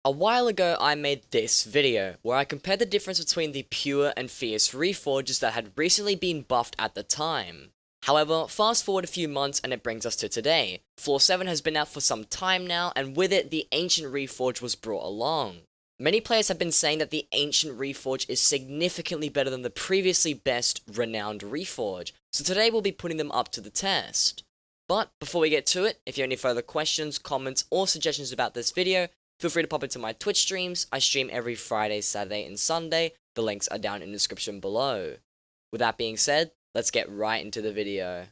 A while ago I made this video, where I compared the difference between the pure and fierce reforges that had recently been buffed at the time. However, fast forward a few months and it brings us to today. Floor 7 has been out for some time now, and with it, the Ancient Reforge was brought along. Many players have been saying that the Ancient Reforge is significantly better than the previously best Renowned Reforge, so today we'll be putting them up to the test. But before we get to it, if you have any further questions, comments, or suggestions about this video, feel free to pop into my Twitch streams. I stream every Friday, Saturday, and Sunday. The links are down in the description below. With that being said, let's get right into the video.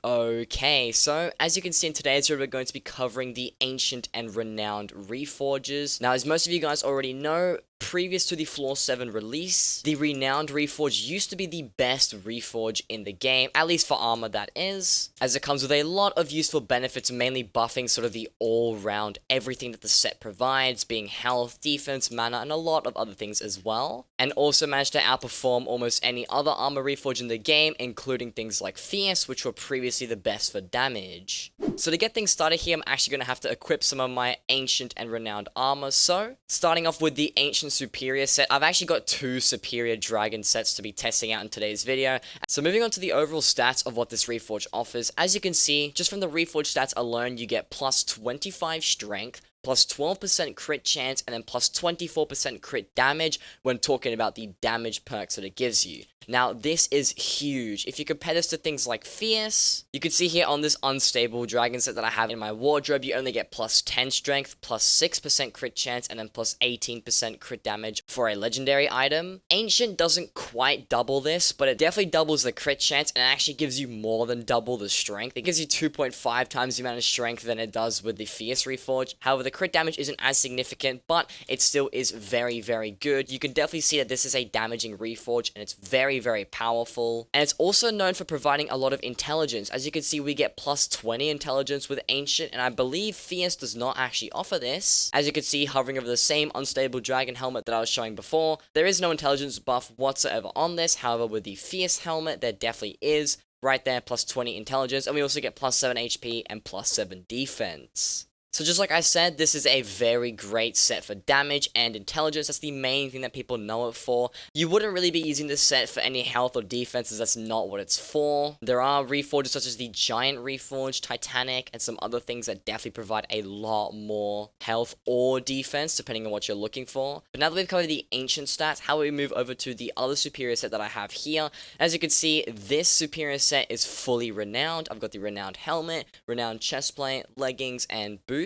Okay, so as you can see in today's video, we're going to be covering the Ancient and Renowned Reforges. Now, as most of you guys already know, previous to the Floor 7 release, the Renowned Reforge used to be the best Reforge in the game, at least for armor that is, as it comes with a lot of useful benefits, mainly buffing sort of the all-round everything that the set provides, being health, defense, mana, and a lot of other things as well, and also managed to outperform almost any other armor Reforge in the game, including things like Fierce, which were previously the best for damage. So to get things started here, I'm actually going to have to equip some of my Ancient and Renowned armor. So, starting off with the Ancient Superior set, I've actually got two Superior Dragon sets to be testing out in today's video. So moving on to the overall stats of what this Reforge offers, as you can see, just from the Reforge stats alone, you get plus 25 strength, plus 12% crit chance, and then plus 24% crit damage when talking about the damage perks that it gives you. Now, this is huge. If you compare this to things like Fierce, you can see here on this unstable dragon set that I have in my wardrobe, you only get plus 10 strength, plus 6% crit chance, and then plus 18% crit damage for a legendary item. Ancient doesn't quite double this, but it definitely doubles the crit chance, and it actually gives you more than double the strength. It gives you 2.5 times the amount of strength than it does with the Fierce Reforge. However, the crit damage isn't as significant, but it still is very, very good. You can definitely see that this is a damaging Reforge, and it's very, very powerful. And it's also known for providing a lot of intelligence. As you can see, we get plus 20 intelligence with Ancient, and I believe Fierce does not actually offer this. As you can see, hovering over the same unstable dragon helmet that I was showing before, there is no intelligence buff whatsoever on this. However, with the Fierce helmet, there definitely is. Right there, plus 20 intelligence, and we also get plus 7 HP and plus 7 defense. So just like I said, this is a very great set for damage and intelligence. That's the main thing that people know it for. You wouldn't really be using this set for any health or defenses. That's not what it's for. There are reforges such as the Giant Reforge, Titanic, and some other things that definitely provide a lot more health or defense, depending on what you're looking for. But now that we've covered the Ancient stats, how about we move over to the other superior set that I have here? As you can see, this superior set is fully renowned. I've got the Renowned Helmet, Renowned Chestplate, Leggings, and Boots.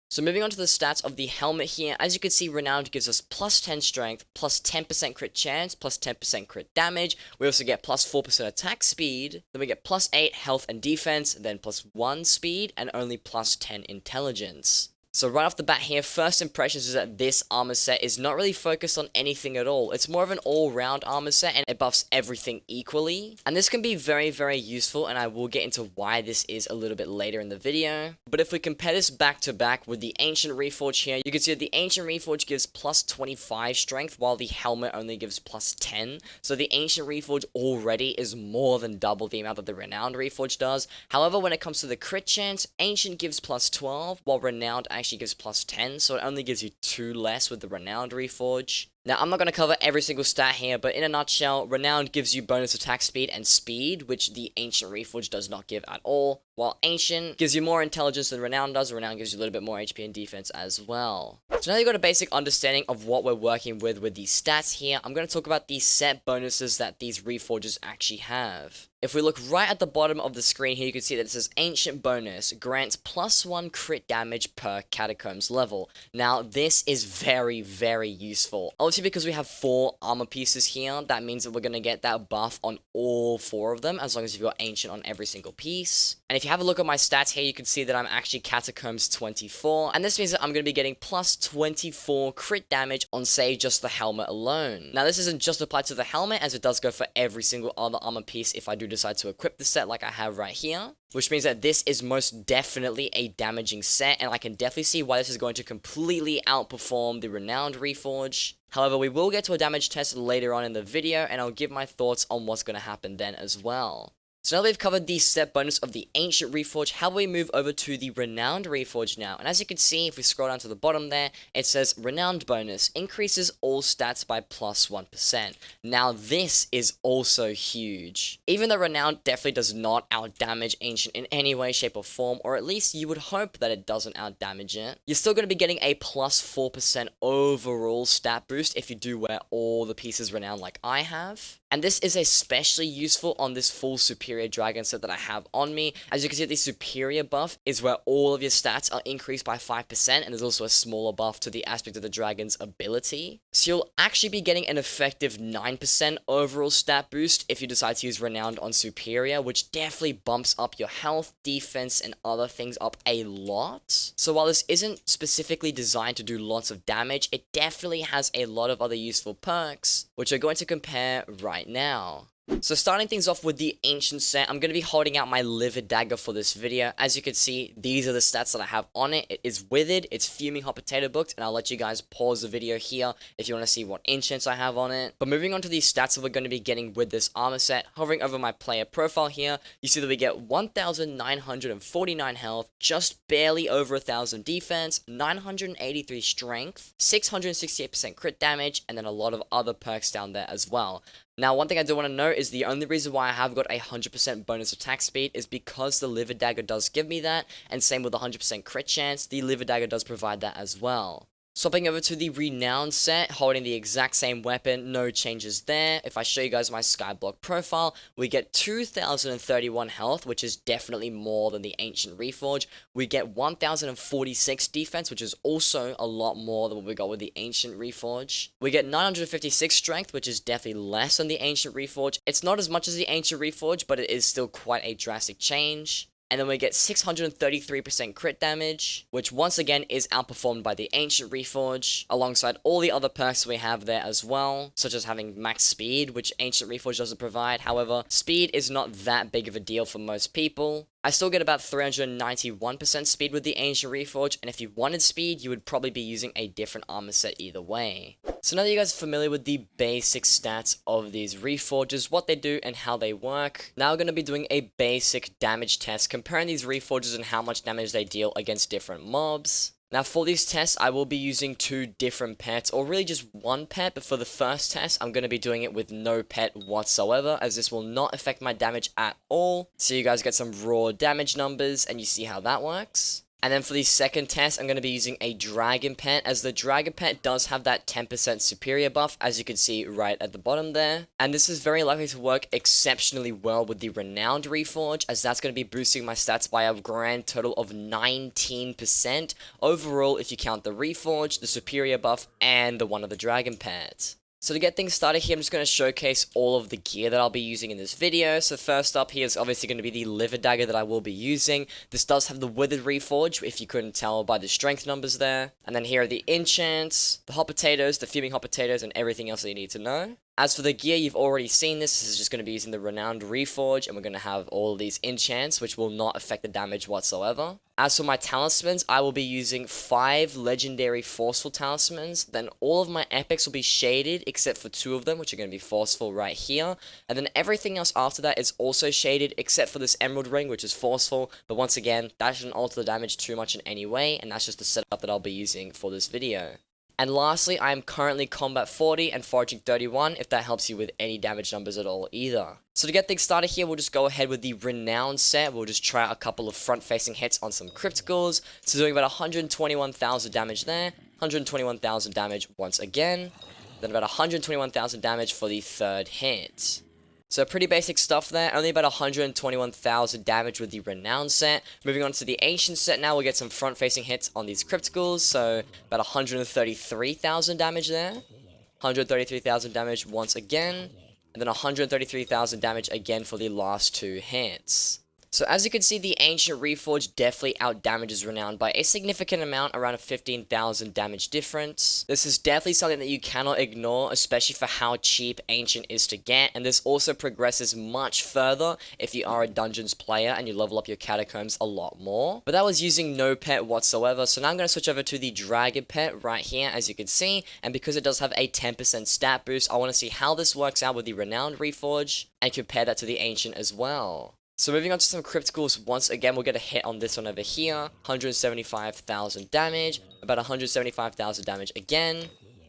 So moving on to the stats of the helmet here, as you can see, Renowned gives us plus 10 strength, plus 10% crit chance, plus 10% crit damage. We also get plus 4% attack speed, then we get plus 8 health and defense, then plus 1 speed, and only plus 10 intelligence. So right off the bat here, first impressions is that this armor set is not really focused on anything at all. It's more of an all-round armor set, and it buffs everything equally. And this can be very, very useful, and I will get into why this is a little bit later in the video. But if we compare this back to back with the Ancient Reforge here, you can see that the Ancient Reforge gives plus 25 strength, while the helmet only gives plus 10. So the Ancient Reforge already is more than double the amount that the Renowned Reforge does. However, when it comes to the crit chance, Ancient gives plus 12, while Renowned actually gives plus 10, so it only gives you 2 less with the Renowned Reforge. Now, I'm not going to cover every single stat here, but in a nutshell, Renowned gives you bonus attack speed and speed, which the Ancient Reforge does not give at all, while Ancient gives you more intelligence than Renowned does. Renowned gives you a little bit more HP and defense as well. So now you've got a basic understanding of what we're working with these stats here. I'm going to talk about the set bonuses that these Reforges actually have. If we look right at the bottom of the screen here, you can see that it says Ancient Bonus grants plus 1 crit damage per Catacombs level. Now, this is very, very useful. Obviously, because we have 4 armor pieces here, that means that we're going to get that buff on all 4 of them, as long as you've got Ancient on every single piece. And if you have a look at my stats here, you can see that I'm actually Catacombs 24, and this means that I'm going to be getting plus 24 crit damage on, say, just the helmet alone. Now, this isn't just applied to the helmet, as it does go for every single other armor piece if I do decide to equip the set like I have right here, which means that this is most definitely a damaging set, and I can definitely see why this is going to completely outperform the Renowned Reforge. However, we will get to a damage test later on in the video, and I'll give my thoughts on what's going to happen then as well. So now we've covered the set bonus of the Ancient Reforge, how we move over to the Renowned Reforge now. And as you can see, if we scroll down to the bottom there, it says Renowned bonus increases all stats by plus 1%. Now this is also huge. Even though Renowned definitely does not outdamage Ancient in any way, shape, or form, or at least you would hope that it doesn't outdamage it, you're still going to be getting a plus 4% overall stat boost if you do wear all the pieces Renowned like I have. And this is especially useful on this full Superior Dragon set that I have on me. As you can see, the Superior buff is where all of your stats are increased by 5%, and there's also a smaller buff to the aspect of the dragon's ability. So you'll actually be getting an effective 9% overall stat boost if you decide to use Renowned on Superior, which definitely bumps up your health, defense, and other things up a lot. So while this isn't specifically designed to do lots of damage, it definitely has a lot of other useful perks, which we're going to compare right now. So starting things off with the Ancient set, I'm going to be holding out my Livid Dagger for this video. As you can see, these are the stats that I have on it. It is Withered, it's Fuming Hot Potato Booked, and I'll let you guys pause the video here if you want to see what enchants I have on it. But moving on to these stats that we're going to be getting with this armor set, hovering over my player profile here, you see that we get 1,949 health, just barely over 1,000 defense, 983 strength, 668% crit damage, and then a lot of other perks down there as well. Now, one thing I do want to note is the only reason why I have got a 100% bonus attack speed is because the Livid Dagger does give me that, and same with 100% crit chance, the Livid Dagger does provide that as well. Swapping over to the Renowned set, holding the exact same weapon, no changes there. If I show you guys my Skyblock profile, we get 2,031 health, which is definitely more than the Ancient Reforge. We get 1,046 defense, which is also a lot more than what we got with the Ancient Reforge. We get 956 strength, which is definitely less than the Ancient Reforge. It's not as much as the Ancient Reforge, but it is still quite a drastic change. And then we get 633% crit damage, which once again is outperformed by the Ancient Reforge, alongside all the other perks we have there as well, such as having max speed, which Ancient Reforge doesn't provide. However, speed is not that big of a deal for most people. I still get about 391% speed with the Ancient Reforge, and if you wanted speed, you would probably be using a different armor set either way. So now that you guys are familiar with the basic stats of these Reforges, what they do and how they work, now we're going to be doing a basic damage test, comparing these Reforges and how much damage they deal against different mobs. Now for these tests, I will be using two different pets, or really just one pet, but for the first test, I'm going to be doing it with no pet whatsoever, as this will not affect my damage at all. So you guys get some raw damage numbers, and you see how that works. And then for the second test, I'm going to be using a Dragon Pet, as the Dragon Pet does have that 10% superior buff, as you can see right at the bottom there. And this is very likely to work exceptionally well with the Renowned Reforge, as that's going to be boosting my stats by a grand total of 19% overall if you count the Reforge, the superior buff, and the one of the Dragon Pet. So to get things started here, I'm just going to showcase all of the gear that I'll be using in this video. So first up here is obviously going to be the Livid Dagger that I will be using. This does have the Withered Reforge, if you couldn't tell by the strength numbers there. And then here are the enchants, the hot potatoes, the fuming hot potatoes, and everything else that you need to know. As for the gear, you've already seen this. This is just going to be using the Renowned Reforge, and we're going to have all of these enchants, which will not affect the damage whatsoever. As for my talismans, I will be using 5 legendary forceful talismans. Then all of my epics will be shaded, except for 2 of them, which are going to be forceful right here. And then everything else after that is also shaded, except for this emerald ring, which is forceful. But once again, that shouldn't alter the damage too much in any way, and that's just the setup that I'll be using for this video. And lastly, I am currently combat 40 and foraging 31, if that helps you with any damage numbers at all either. So to get things started here, we'll just go ahead with the Renowned set. We'll just try out a couple of front-facing hits on some criticals. So doing about 121,000 damage there, 121,000 damage once again, then about 121,000 damage for the third hit. So pretty basic stuff there, only about 121,000 damage with the Renowned set. Moving on to the Ancient set now, we'll get some front-facing hits on these criticals, so about 133,000 damage there. 133,000 damage once again, and then 133,000 damage again for the last 2 hits. So as you can see, the Ancient Reforge definitely outdamages Renowned by a significant amount, around a 15,000 damage difference. This is definitely something that you cannot ignore, especially for how cheap Ancient is to get, and this also progresses much further if you are a Dungeons player and you level up your Catacombs a lot more. But that was using no pet whatsoever, so now I'm going to switch over to the Dragon pet right here, as you can see, and because it does have a 10% stat boost, I want to see how this works out with the Renowned Reforge, and compare that to the Ancient as well. So moving on to some criticals, once again we'll get a hit on this one over here, 175,000 damage, about 175,000 damage again,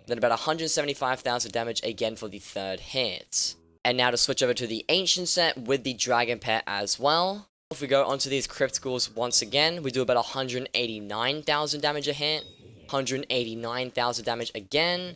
then about 175,000 damage again for the third hit. And now to switch over to the Ancient set with the Dragon pet as well. If we go onto these criticals once again, we do about 189,000 damage a hit, 189,000 damage again,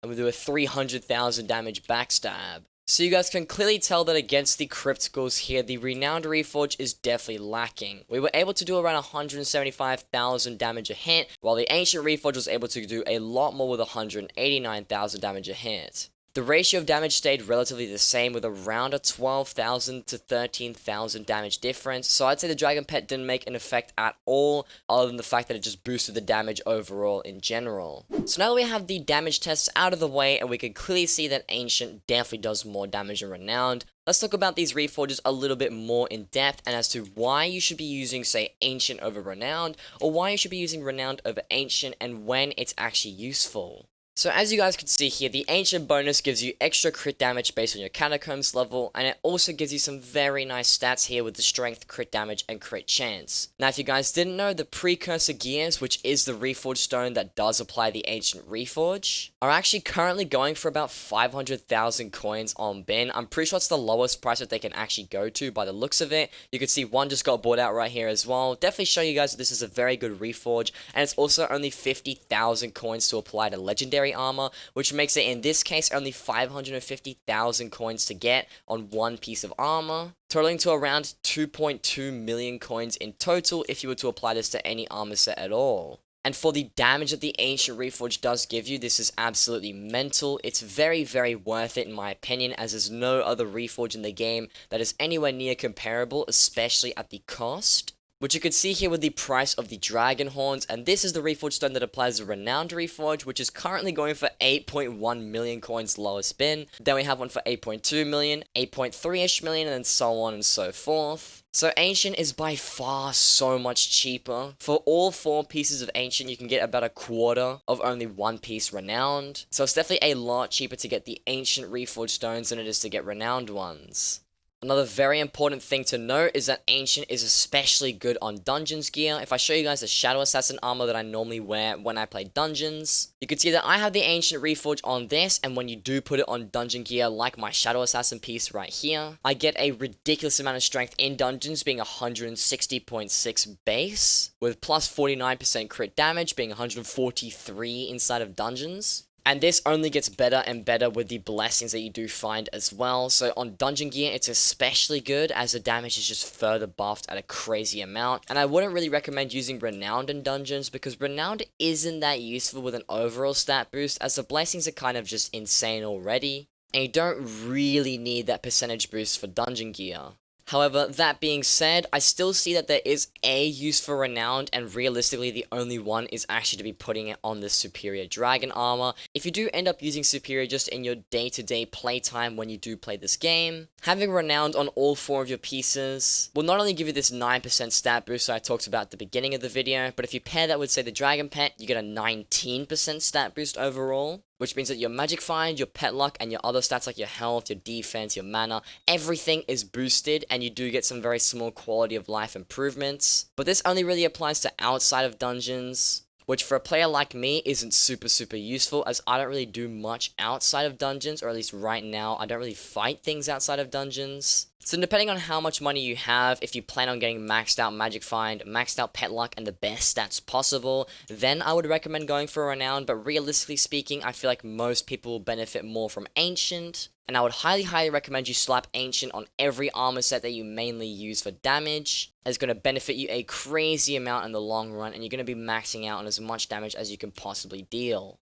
and we do a 300,000 damage backstab. So you guys can clearly tell that against the criticals here, the Renowned Reforge is definitely lacking. We were able to do around 175,000 damage a hit, while the Ancient Reforge was able to do a lot more with 189,000 damage a hit. The ratio of damage stayed relatively the same, with around a 12,000 to 13,000 damage difference, so I'd say the Dragon Pet didn't make an effect at all, other than the fact that it just boosted the damage overall in general. So now that we have the damage tests out of the way, and we can clearly see that Ancient definitely does more damage than Renowned, let's talk about these Reforges a little bit more in depth, and as to why you should be using, say, Ancient over Renowned, or why you should be using Renowned over Ancient, and when it's actually useful. So as you guys can see here, the Ancient bonus gives you extra crit damage based on your Catacombs level, and it also gives you some very nice stats here with the strength, crit damage, and crit chance. Now if you guys didn't know, the Precursor Gears, which is the Reforge stone that does apply the Ancient Reforge, are actually currently going for about 500,000 coins on bin. I'm pretty sure it's the lowest price that they can actually go to by the looks of it. You can see one just got bought out right here as well. Definitely show you guys that this is a very good Reforge, and it's also only 50,000 coins to apply to Legendary armor, which makes it in this case only 550,000 coins to get on one piece of armor, totaling to around 2.2 million coins in total if you were to apply this to any armor set at all. And for the damage that the Ancient Reforge does give you, this is absolutely mental. It's very, very worth it in my opinion, as there's no other Reforge in the game that is anywhere near comparable, especially at the cost. Which you can see here with the price of the Dragon Horns, and this is the Reforge stone that applies the Renowned Reforge, which is currently going for 8.1 million coins lowest bin. Then we have one for 8.2 million, 8.3ish million, and then so on and so forth. So Ancient is by far so much cheaper. For all 4 pieces of Ancient, you can get about a quarter of only 1 piece Renowned. So it's definitely a lot cheaper to get the Ancient Reforge stones than it is to get Renowned ones. Another very important thing to note is that Ancient is especially good on Dungeons gear. If I show you guys the Shadow Assassin armor that I normally wear when I play Dungeons, you can see that I have the Ancient Reforge on this, and when you do put it on Dungeon gear, like my Shadow Assassin piece right here, I get a ridiculous amount of strength in Dungeons, being 160.6 base, with plus 49% crit damage, being 143 inside of Dungeons. And this only gets better and better with the blessings that you do find as well. So on Dungeon Gear, it's especially good as the damage is just further buffed at a crazy amount. And I wouldn't really recommend using Renowned in Dungeons, because Renowned isn't that useful with an overall stat boost, as the blessings are kind of just insane already. And you don't really need that percentage boost for Dungeon Gear. However, that being said, I still see that there is a use for Renowned, and realistically the only one is actually to be putting it on the Superior Dragon armor. If you do end up using Superior just in your day-to-day playtime when you do play this game, having Renowned on all 4 of your pieces will not only give you this 9% stat boost that I talked about at the beginning of the video, but if you pair that with, say, the Dragon Pet, you get a 19% stat boost overall. Which means that your Magic Find, your Pet Luck, and your other stats like your health, your defense, your mana, everything is boosted, and you do get some very small quality of life improvements. But this only really applies to outside of dungeons, which for a player like me isn't super useful, as I don't really do much outside of dungeons, or at least right now, I don't really fight things outside of dungeons. So depending on how much money you have, if you plan on getting maxed out Magic Find, maxed out Pet Luck, and the best stats possible, then I would recommend going for Renowned, but realistically speaking, I feel like most people will benefit more from Ancient, and I would highly recommend you slap Ancient on every armor set that you mainly use for damage. It's going to benefit you a crazy amount in the long run, and you're going to be maxing out on as much damage as you can possibly deal.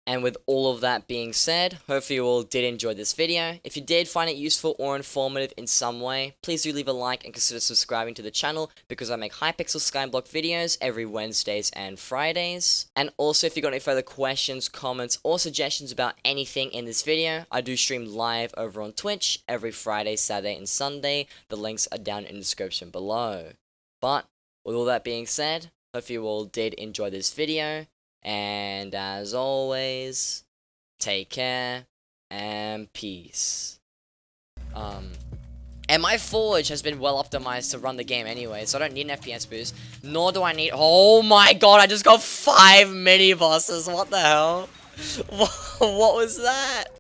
And with all of that being said, hopefully you all did enjoy this video. If you did find it useful or informative in some way, please do leave a like and consider subscribing to the channel because I make Hypixel Skyblock videos every Wednesdays and Fridays. And also if you got any further questions, comments, or suggestions about anything in this video, I do stream live over on Twitch every Friday, Saturday, and Sunday. The links are down in the description below. But with all that being said, hopefully you all did enjoy this video. And as always, take care and peace. And my Forge has been well optimized to run the game anyway, so I don't need an FPS boost. Nor do I need— oh my god, I just got 5 mini bosses. What the hell? What was that?